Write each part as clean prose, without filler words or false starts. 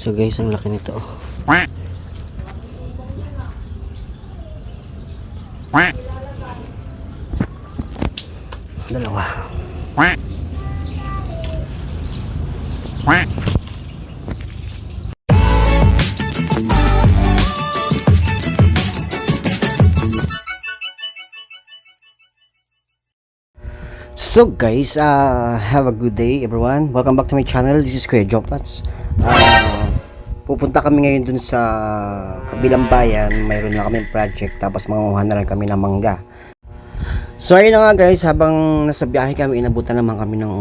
So guys, ang laki nito. Dalawa. So guys, have a good day everyone. Welcome back to my channel. This is Kuya Jopats. Pupunta kami ngayon dun sa kabilang bayan. Mayroon na kami project, tapos mangunguha na rin kami ng mangga. So ayun na nga guys, habang nasa biyahe kami, inabutan naman kami ng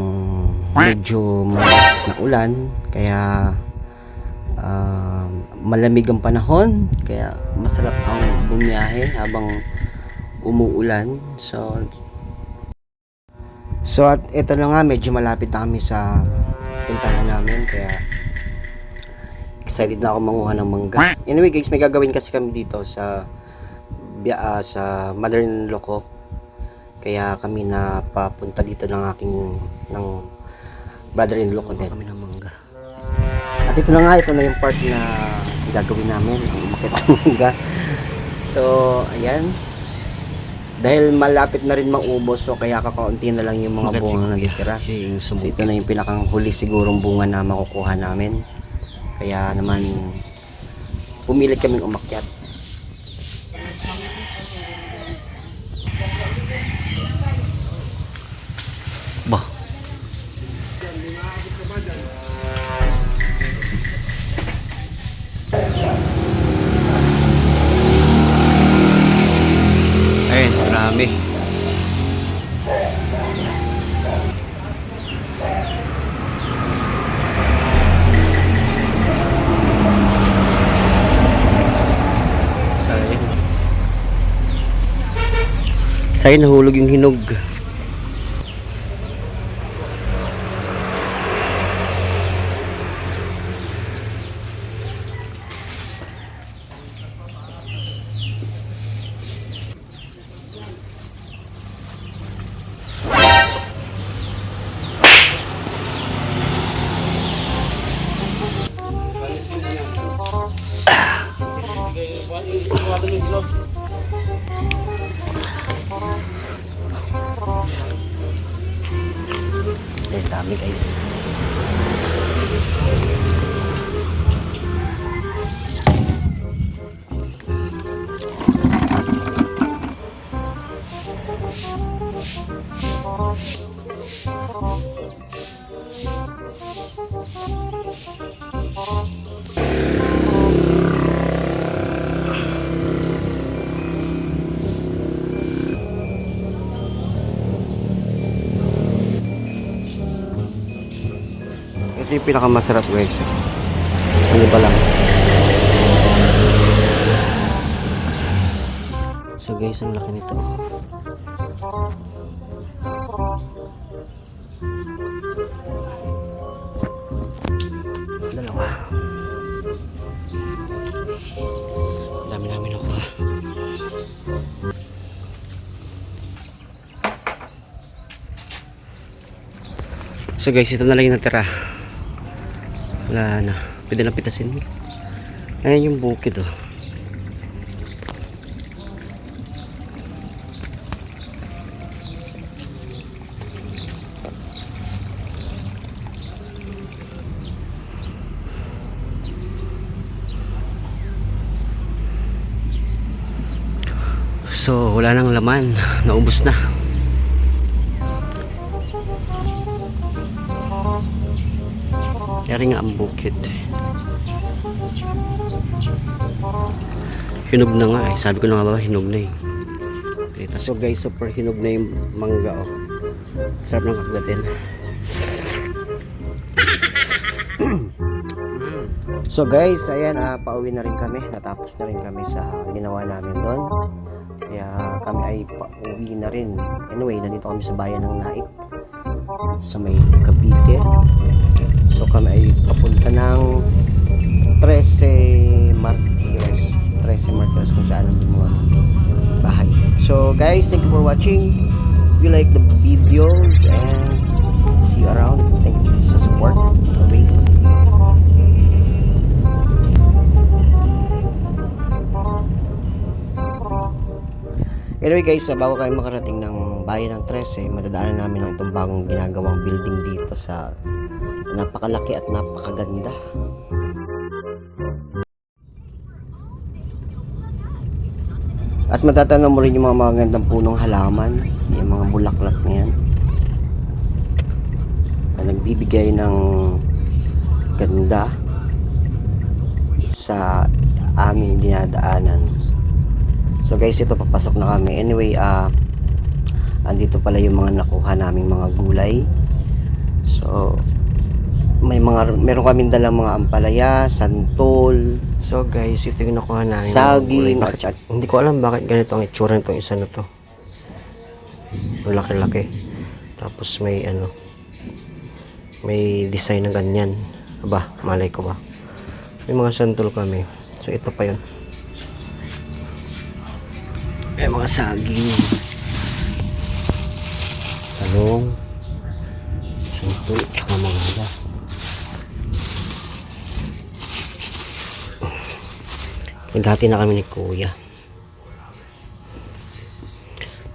medyo malakas na ulan. Kaya malamig ang panahon, kaya masarap ang bumiyahe habang umuulan. So at ito na nga, medyo malapit na kami sa puntahan namin, kaya excited na ako manguha ng mangga. Anyway guys, may gagawin kasi kami dito sa mother-in-law ko, kaya kami na papunta dito ng brother-in-law ko din kami ng mangga. At ito na nga, ito na yung part na gagawin namin, ang umakyat ng mangga. So ayan, dahil malapit na rin maubos, so kaya kakaunti na lang yung mga bunga na natitira. So ito na yung pinakang huli sigurong bunga na makukuha namin. Kaya naman pumilit kaming umakyat. Bah. Ayun, marami. Sayang nahulog yung hinog. Eh, dami guys. Ito yung pinakamasarap guys. Ano ba lang? So guys, ang laki nito. Dalawa. Dami namin ako. So guys, ito na lang yung natira. Wala na. Pwede na pitasin mo. Ayan yung bukid oh. So wala nang laman. Naubos na. Yari nga ang bukid. Hinog na nga eh. Sabi ko na nga ba, hinog na eh. So guys, super hinog na yung mangga oh. Sarap ng kagatin. So guys, ayan, pauwi na rin kami. Natapos na rin kami sa ginawa namin doon. Kaya kami ay pauwi na rin. Anyway, nandito kami sa bayan ng Naik, sa may Cavite. So kami ay papunta ng 13 Martires kung saan nandun mga bahay. So guys, thank you for watching. If you like the videos, and see you around. Thank you sa support always. Anyway guys, bago kayo makarating ng bayan ng 13, madadaanan namin ang itong bagong ginagawang building dito sa napakalaki at napakaganda. At matatanong mo rin yung mga magandang punong halaman, yung mga bulaklak na yan, na nagbibigay ng ganda sa aming dinadaanan. So guys, ito papasok na kami. Anyway, andito pala yung mga nakuha naming mga gulay. So meron kaming dalang mga ampalaya, santol. So guys, ito yung nakuha namin. Saging. Hindi ko alam bakit ganito ang itsura nitong isa na to. Ang laki-laki. Tapos may design na ganyan. Aba, malay ko ba. May mga santol kami. So ito pa yun. May mga saging, talong, santol, tsaka mga naghati na kami ni kuya.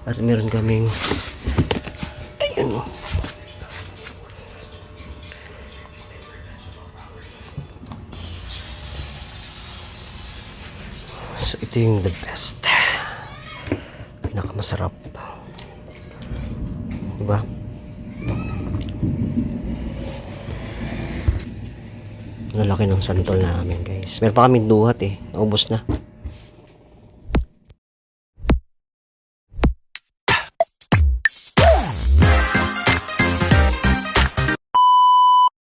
At meron kaming ayun, so ito yung the best, pinakamasarap, diba? Lalaki ng santol namin guys. Meron pa kami duhat naubos na.